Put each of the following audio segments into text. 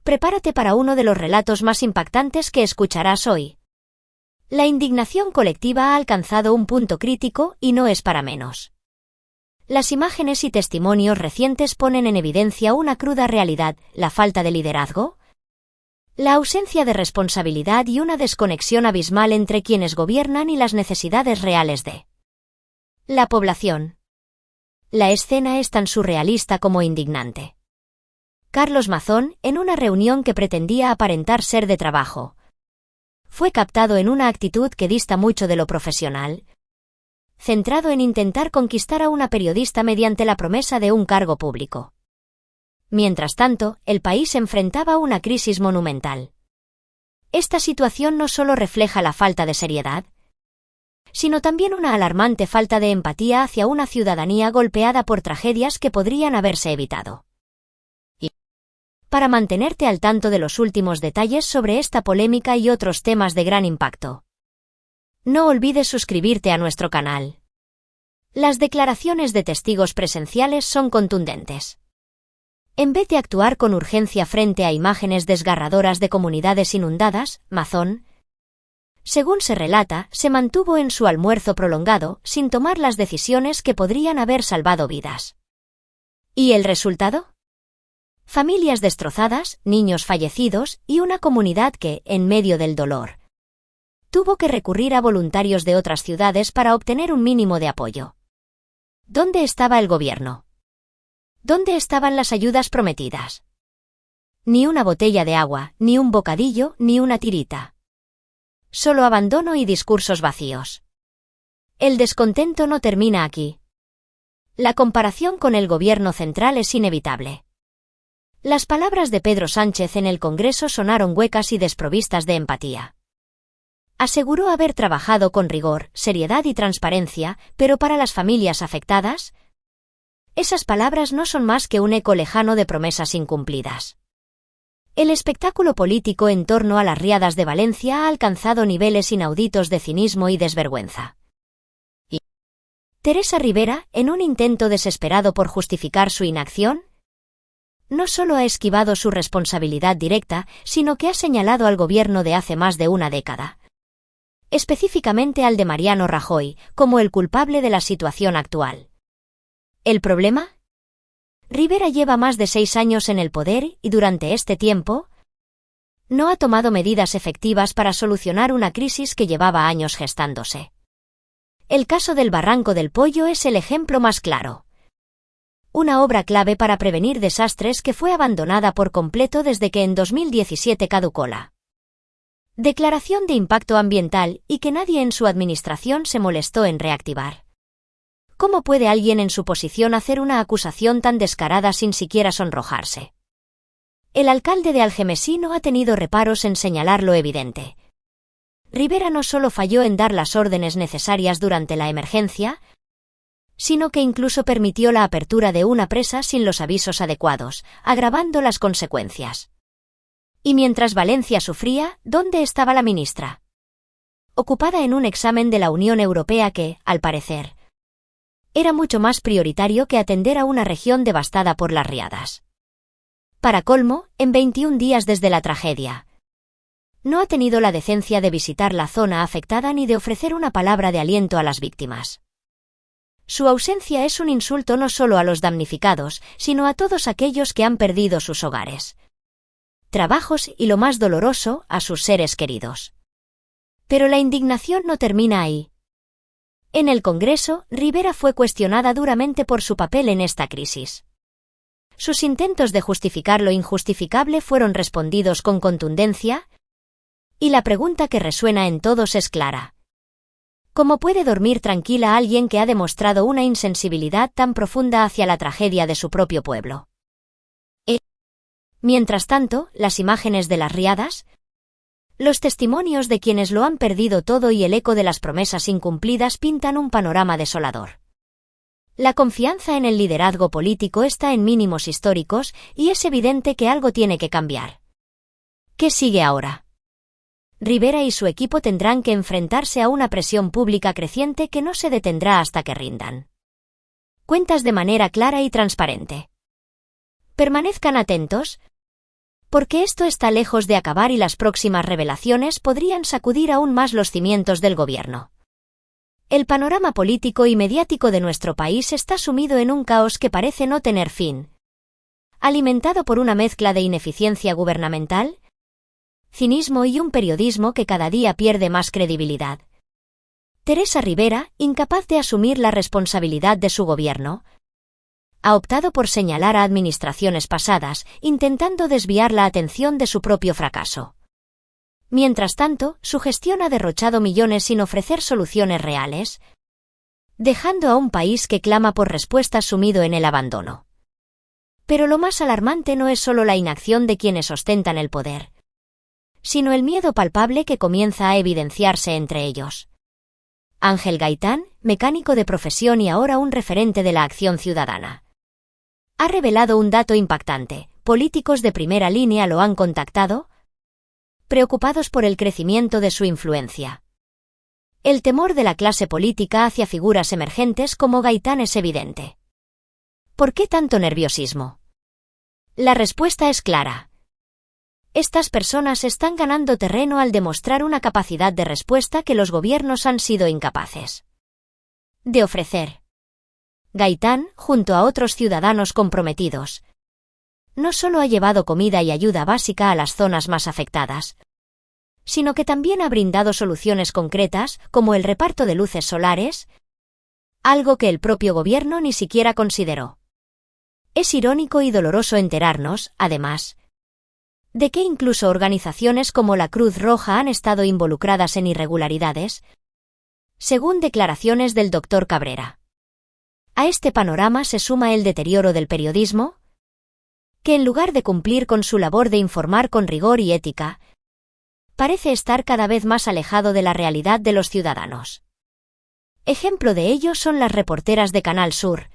Prepárate para uno de los relatos más impactantes que escucharás hoy. La indignación colectiva ha alcanzado un punto crítico y no es para menos. Las imágenes y testimonios recientes ponen en evidencia una cruda realidad: la falta de liderazgo, la ausencia de responsabilidad y una desconexión abismal entre quienes gobiernan y las necesidades reales de la población. La escena es tan surrealista como indignante. Carlos Mazón, en una reunión que pretendía aparentar ser de trabajo, fue captado en una actitud que dista mucho de lo profesional, centrado en intentar conquistar a una periodista mediante la promesa de un cargo público. Mientras tanto, el país enfrentaba una crisis monumental. Esta situación no solo refleja la falta de seriedad, sino también una alarmante falta de empatía hacia una ciudadanía golpeada por tragedias que podrían haberse evitado. Para mantenerte al tanto de los últimos detalles sobre esta polémica y otros temas de gran impacto, no olvides suscribirte a nuestro canal. Las declaraciones de testigos presenciales son contundentes. En vez de actuar con urgencia frente a imágenes desgarradoras de comunidades inundadas, Mazón, según se relata, se mantuvo en su almuerzo prolongado, sin tomar las decisiones que podrían haber salvado vidas. ¿Y el resultado? Familias destrozadas, niños fallecidos y una comunidad que, en medio del dolor, tuvo que recurrir a voluntarios de otras ciudades para obtener un mínimo de apoyo. ¿Dónde estaba el gobierno? ¿Dónde estaban las ayudas prometidas? Ni una botella de agua, ni un bocadillo, ni una tirita. Solo abandono y discursos vacíos. El descontento no termina aquí. La comparación con el gobierno central es inevitable. Las palabras de Pedro Sánchez en el Congreso sonaron huecas y desprovistas de empatía. Aseguró haber trabajado con rigor, seriedad y transparencia, pero para las familias afectadas, esas palabras no son más que un eco lejano de promesas incumplidas. El espectáculo político en torno a las riadas de Valencia ha alcanzado niveles inauditos de cinismo y desvergüenza. Y Teresa Rivera, en un intento desesperado por justificar su inacción, no solo ha esquivado su responsabilidad directa, sino que ha señalado al gobierno de hace más de una década, específicamente al de Mariano Rajoy, como el culpable de la situación actual. ¿El problema? Rivera lleva más de 6 años en el poder y durante este tiempo no ha tomado medidas efectivas para solucionar una crisis que llevaba años gestándose. El caso del Barranco del Pollo es el ejemplo más claro. Una obra clave para prevenir desastres que fue abandonada por completo desde que en 2017 caducó la declaración de impacto ambiental y que nadie en su administración se molestó en reactivar. ¿Cómo puede alguien en su posición hacer una acusación tan descarada sin siquiera sonrojarse? El alcalde de Algemesí no ha tenido reparos en señalar lo evidente. Rivera no solo falló en dar las órdenes necesarias durante la emergencia, sino que incluso permitió la apertura de una presa sin los avisos adecuados, agravando las consecuencias. Y mientras Valencia sufría, ¿dónde estaba la ministra? Ocupada en un examen de la Unión Europea que, al parecer, era mucho más prioritario que atender a una región devastada por las riadas. Para colmo, en 21 días desde la tragedia, no ha tenido la decencia de visitar la zona afectada ni de ofrecer una palabra de aliento a las víctimas. Su ausencia es un insulto no solo a los damnificados, sino a todos aquellos que han perdido sus hogares, trabajos y, lo más doloroso, a sus seres queridos. Pero la indignación no termina ahí. En el Congreso, Rivera fue cuestionada duramente por su papel en esta crisis. Sus intentos de justificar lo injustificable fueron respondidos con contundencia, y la pregunta que resuena en todos es clara. ¿Cómo puede dormir tranquila alguien que ha demostrado una insensibilidad tan profunda hacia la tragedia de su propio pueblo? Mientras tanto, las imágenes de las riadas, los testimonios de quienes lo han perdido todo y el eco de las promesas incumplidas pintan un panorama desolador. La confianza en el liderazgo político está en mínimos históricos y es evidente que algo tiene que cambiar. ¿Qué sigue ahora? Rivera y su equipo tendrán que enfrentarse a una presión pública creciente que no se detendrá hasta que rindan cuentas de manera clara y transparente. Permanezcan atentos, Porque esto está lejos de acabar y las próximas revelaciones podrían sacudir aún más los cimientos del gobierno. El panorama político y mediático de nuestro país está sumido en un caos que parece no tener fin, alimentado por una mezcla de ineficiencia gubernamental, cinismo y un periodismo que cada día pierde más credibilidad. Teresa Rivera, incapaz de asumir la responsabilidad de su gobierno, ha optado por señalar a administraciones pasadas, intentando desviar la atención de su propio fracaso. Mientras tanto, su gestión ha derrochado millones sin ofrecer soluciones reales, dejando a un país que clama por respuestas sumido en el abandono. Pero lo más alarmante no es solo la inacción de quienes ostentan el poder, sino el miedo palpable que comienza a evidenciarse entre ellos. Ángel Gaitán, mecánico de profesión y ahora un referente de la acción ciudadana, ha revelado un dato impactante: políticos de primera línea lo han contactado, preocupados por el crecimiento de su influencia. El temor de la clase política hacia figuras emergentes como Gaitán es evidente. ¿Por qué tanto nerviosismo? La respuesta es clara. Estas personas están ganando terreno al demostrar una capacidad de respuesta que los gobiernos han sido incapaces de ofrecer. Gaitán, junto a otros ciudadanos comprometidos, no solo ha llevado comida y ayuda básica a las zonas más afectadas, sino que también ha brindado soluciones concretas, como el reparto de luces solares, algo que el propio gobierno ni siquiera consideró. Es irónico y doloroso enterarnos, además, de que incluso organizaciones como la Cruz Roja han estado involucradas en irregularidades, según declaraciones del Dr. Cabrera. A este panorama se suma el deterioro del periodismo, que en lugar de cumplir con su labor de informar con rigor y ética, parece estar cada vez más alejado de la realidad de los ciudadanos. Ejemplo de ello son las reporteras de Canal Sur,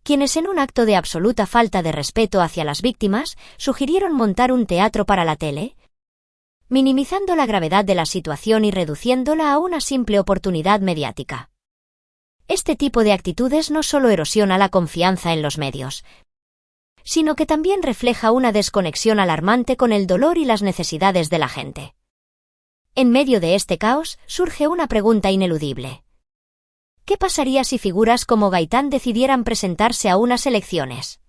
quienes en un acto de absoluta falta de respeto hacia las víctimas, sugirieron montar un teatro para la tele, minimizando la gravedad de la situación y reduciéndola a una simple oportunidad mediática. Este tipo de actitudes no solo erosiona la confianza en los medios, sino que también refleja una desconexión alarmante con el dolor y las necesidades de la gente. En medio de este caos, surge una pregunta ineludible. ¿Qué pasaría si figuras como Gaitán decidieran presentarse a unas elecciones?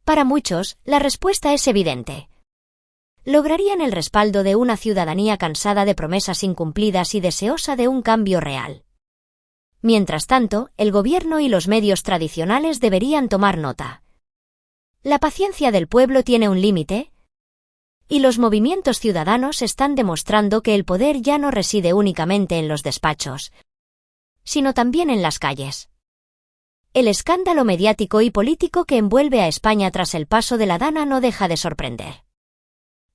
Para muchos, la respuesta es evidente. Lograrían el respaldo de una ciudadanía cansada de promesas incumplidas y deseosa de un cambio real. Mientras tanto, el gobierno y los medios tradicionales deberían tomar nota. La paciencia del pueblo tiene un límite, y los movimientos ciudadanos están demostrando que el poder ya no reside únicamente en los despachos, sino también en las calles. El escándalo mediático y político que envuelve a España tras el paso de la Dana no deja de sorprender.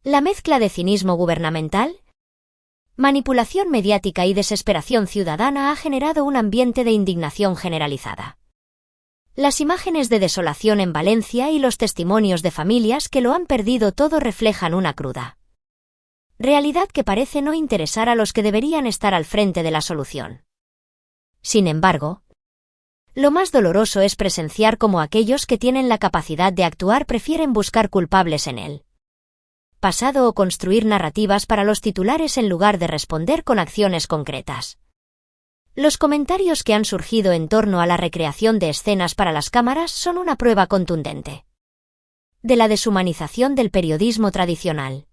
La mezcla de cinismo gubernamental, manipulación mediática y desesperación ciudadana ha generado un ambiente de indignación generalizada. Las imágenes de desolación en Valencia y los testimonios de familias que lo han perdido todo reflejan una cruda realidad que parece no interesar a los que deberían estar al frente de la solución. Sin embargo, lo más doloroso es presenciar cómo aquellos que tienen la capacidad de actuar prefieren buscar culpables en él pasado o construir narrativas para los titulares en lugar de responder con acciones concretas. Los comentarios que han surgido en torno a la recreación de escenas para las cámaras son una prueba contundente de la deshumanización del periodismo tradicional.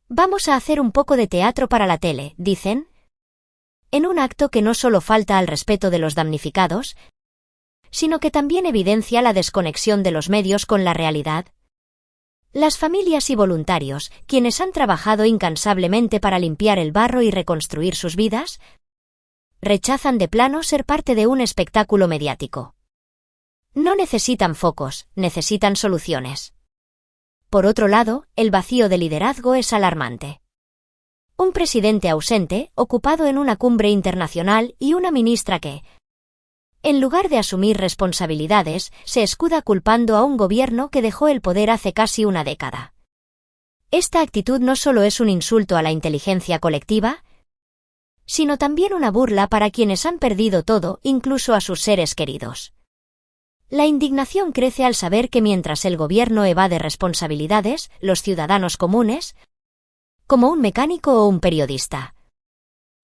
Vamos a hacer un poco de teatro para la tele, dicen, en un acto que no solo falta al respeto de los damnificados, sino que también evidencia la desconexión de los medios con la realidad. Las familias y voluntarios, quienes han trabajado incansablemente para limpiar el barro y reconstruir sus vidas, rechazan de plano ser parte de un espectáculo mediático. No necesitan focos, necesitan soluciones. Por otro lado, el vacío de liderazgo es alarmante. Un presidente ausente, ocupado en una cumbre internacional, y una ministra que, en lugar de asumir responsabilidades, se escuda culpando a un gobierno que dejó el poder hace casi una década. Esta actitud no solo es un insulto a la inteligencia colectiva, sino también una burla para quienes han perdido todo, incluso a sus seres queridos. La indignación crece al saber que mientras el gobierno evade responsabilidades, los ciudadanos comunes, como un mecánico o un periodista,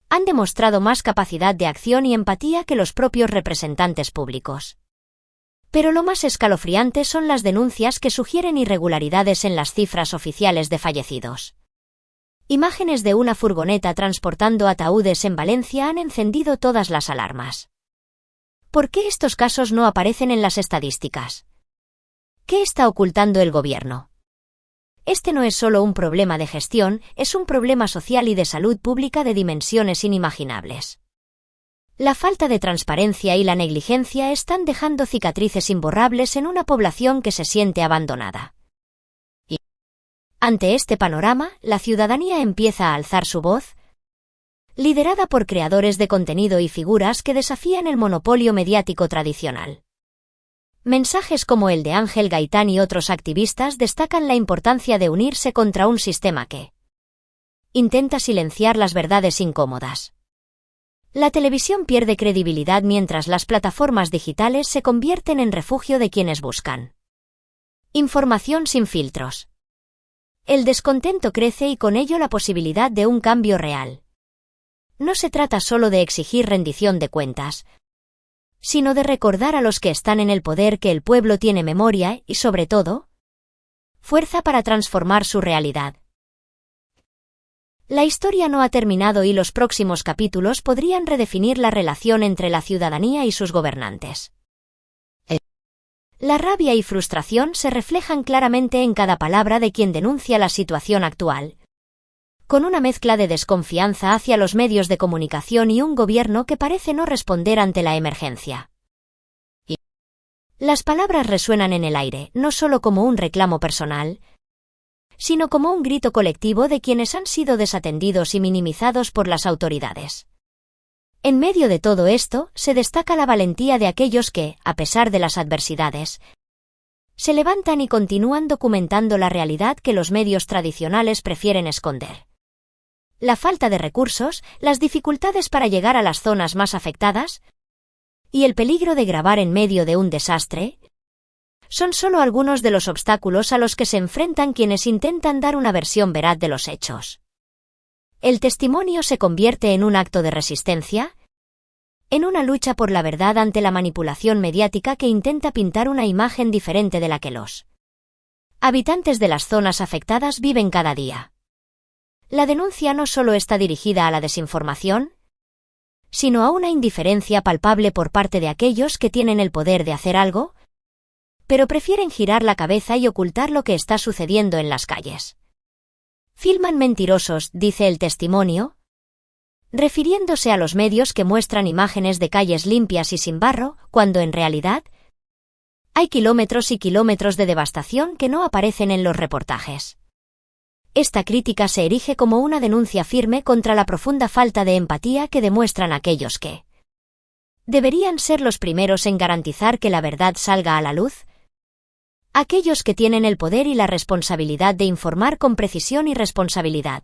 han demostrado más capacidad de acción y empatía que los propios representantes públicos. Pero lo más escalofriante son las denuncias que sugieren irregularidades en las cifras oficiales de fallecidos. Imágenes de una furgoneta transportando ataúdes en Valencia han encendido todas las alarmas. ¿Por qué estos casos no aparecen en las estadísticas? ¿Qué está ocultando el gobierno? Este no es solo un problema de gestión, es un problema social y de salud pública de dimensiones inimaginables. La falta de transparencia y la negligencia están dejando cicatrices imborrables en una población que se siente abandonada. Y, ante este panorama, la ciudadanía empieza a alzar su voz, liderada por creadores de contenido y figuras que desafían el monopolio mediático tradicional. Mensajes como el de Ángel Gaitán y otros activistas destacan la importancia de unirse contra un sistema que intenta silenciar las verdades incómodas. La televisión pierde credibilidad mientras las plataformas digitales se convierten en refugio de quienes buscan información sin filtros. El descontento crece y con ello la posibilidad de un cambio real. No se trata solo de exigir rendición de cuentas, sino de recordar a los que están en el poder que el pueblo tiene memoria y, sobre todo, fuerza para transformar su realidad. La historia no ha terminado y los próximos capítulos podrían redefinir la relación entre la ciudadanía y sus gobernantes. La rabia y frustración se reflejan claramente en cada palabra de quien denuncia la situación actual, con una mezcla de desconfianza hacia los medios de comunicación y un gobierno que parece no responder ante la emergencia. Las palabras resuenan en el aire, no solo como un reclamo personal, sino como un grito colectivo de quienes han sido desatendidos y minimizados por las autoridades. En medio de todo esto, se destaca la valentía de aquellos que, a pesar de las adversidades, se levantan y continúan documentando la realidad que los medios tradicionales prefieren esconder. La falta de recursos, las dificultades para llegar a las zonas más afectadas, y el peligro de grabar en medio de un desastre, son solo algunos de los obstáculos a los que se enfrentan quienes intentan dar una versión veraz de los hechos. El testimonio se convierte en un acto de resistencia, en una lucha por la verdad ante la manipulación mediática que intenta pintar una imagen diferente de la que los habitantes de las zonas afectadas viven cada día. La denuncia no solo está dirigida a la desinformación, sino a una indiferencia palpable por parte de aquellos que tienen el poder de hacer algo, pero prefieren girar la cabeza y ocultar lo que está sucediendo en las calles. Filman mentirosos, dice el testimonio, refiriéndose a los medios que muestran imágenes de calles limpias y sin barro, cuando en realidad hay kilómetros y kilómetros de devastación que no aparecen en los reportajes. Esta crítica se erige como una denuncia firme contra la profunda falta de empatía que demuestran aquellos que deberían ser los primeros en garantizar que la verdad salga a la luz, aquellos que tienen el poder y la responsabilidad de informar con precisión y responsabilidad.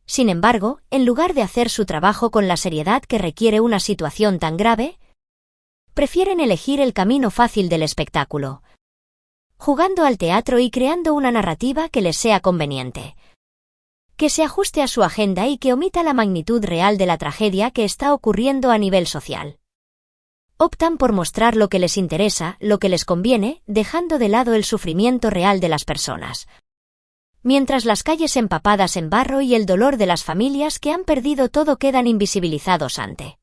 Sin embargo, en lugar de hacer su trabajo con la seriedad que requiere una situación tan grave, prefieren elegir el camino fácil del espectáculo, jugando al teatro y creando una narrativa que les sea conveniente, que se ajuste a su agenda y que omita la magnitud real de la tragedia que está ocurriendo a nivel social. Optan por mostrar lo que les interesa, lo que les conviene, dejando de lado el sufrimiento real de las personas. Mientras las calles empapadas en barro y el dolor de las familias que han perdido todo quedan invisibilizados ante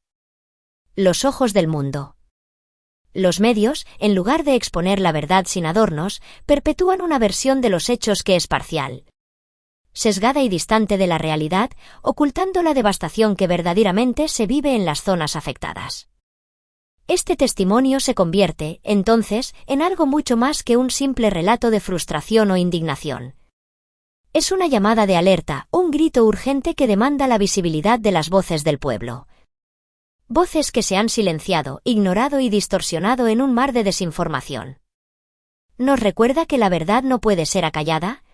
los ojos del mundo. Los medios, en lugar de exponer la verdad sin adornos, perpetúan una versión de los hechos que es parcial, sesgada y distante de la realidad, ocultando la devastación que verdaderamente se vive en las zonas afectadas. Este testimonio se convierte, entonces, en algo mucho más que un simple relato de frustración o indignación. Es una llamada de alerta, un grito urgente que demanda la visibilidad de las voces del pueblo. Voces que se han silenciado, ignorado y distorsionado en un mar de desinformación. ¿Nos recuerda que la verdad no puede ser acallada?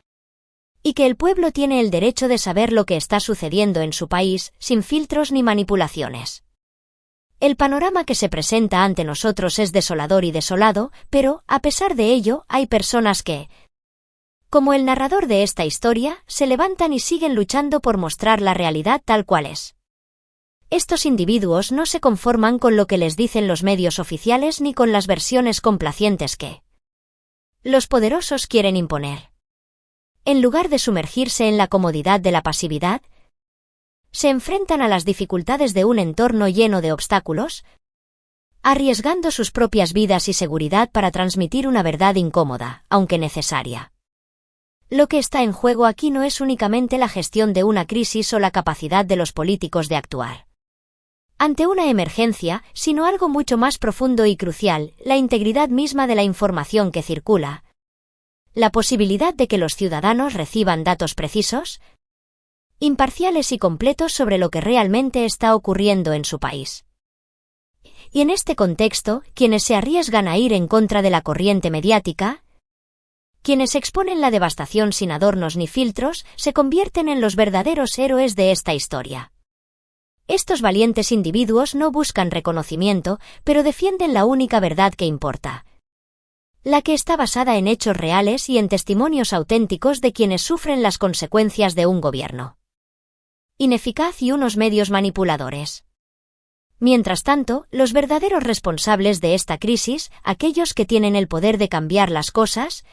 Y que el pueblo tiene el derecho de saber lo que está sucediendo en su país, sin filtros ni manipulaciones. El panorama que se presenta ante nosotros es desolador y desolado, pero, a pesar de ello, hay personas que, como el narrador de esta historia, se levantan y siguen luchando por mostrar la realidad tal cual es. Estos individuos no se conforman con lo que les dicen los medios oficiales ni con las versiones complacientes que los poderosos quieren imponer. En lugar de sumergirse en la comodidad de la pasividad, se enfrentan a las dificultades de un entorno lleno de obstáculos, arriesgando sus propias vidas y seguridad para transmitir una verdad incómoda, aunque necesaria. Lo que está en juego aquí no es únicamente la gestión de una crisis o la capacidad de los políticos de actuar ante una emergencia, sino algo mucho más profundo y crucial, la integridad misma de la información que circula. La posibilidad de que los ciudadanos reciban datos precisos, imparciales y completos sobre lo que realmente está ocurriendo en su país. Y en este contexto, quienes se arriesgan a ir en contra de la corriente mediática, quienes exponen la devastación sin adornos ni filtros, se convierten en los verdaderos héroes de esta historia. Estos valientes individuos no buscan reconocimiento, pero defienden la única verdad que importa, la que está basada en hechos reales y en testimonios auténticos de quienes sufren las consecuencias de un gobierno ineficaz y unos medios manipuladores. Mientras tanto, los verdaderos responsables de esta crisis, aquellos que tienen el poder de cambiar las cosas,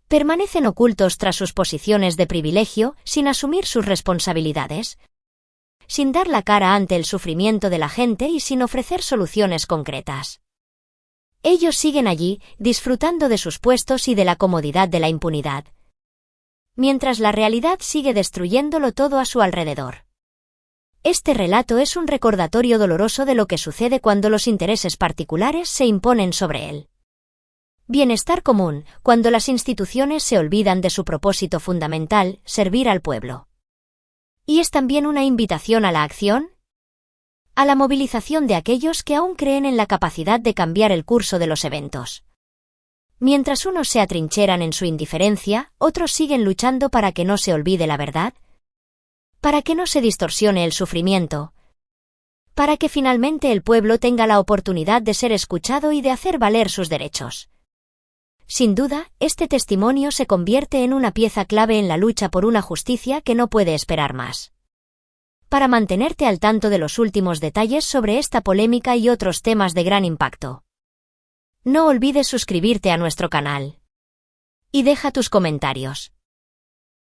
permanecen ocultos tras sus posiciones de privilegio, sin asumir sus responsabilidades, sin dar la cara ante el sufrimiento de la gente y sin ofrecer soluciones concretas. Ellos siguen allí, disfrutando de sus puestos y de la comodidad de la impunidad, mientras la realidad sigue destruyéndolo todo a su alrededor. Este relato es un recordatorio doloroso de lo que sucede cuando los intereses particulares se imponen sobre él. Bienestar común, cuando las instituciones se olvidan de su propósito fundamental, servir al pueblo. Y es también una invitación a la acción, a la movilización de aquellos que aún creen en la capacidad de cambiar el curso de los eventos. Mientras unos se atrincheran en su indiferencia, otros siguen luchando para que no se olvide la verdad, para que no se distorsione el sufrimiento, para que finalmente el pueblo tenga la oportunidad de ser escuchado y de hacer valer sus derechos. Sin duda, este testimonio se convierte en una pieza clave en la lucha por una justicia que no puede esperar más. Para mantenerte al tanto de los últimos detalles sobre esta polémica y otros temas de gran impacto, no olvides suscribirte a nuestro canal y deja tus comentarios.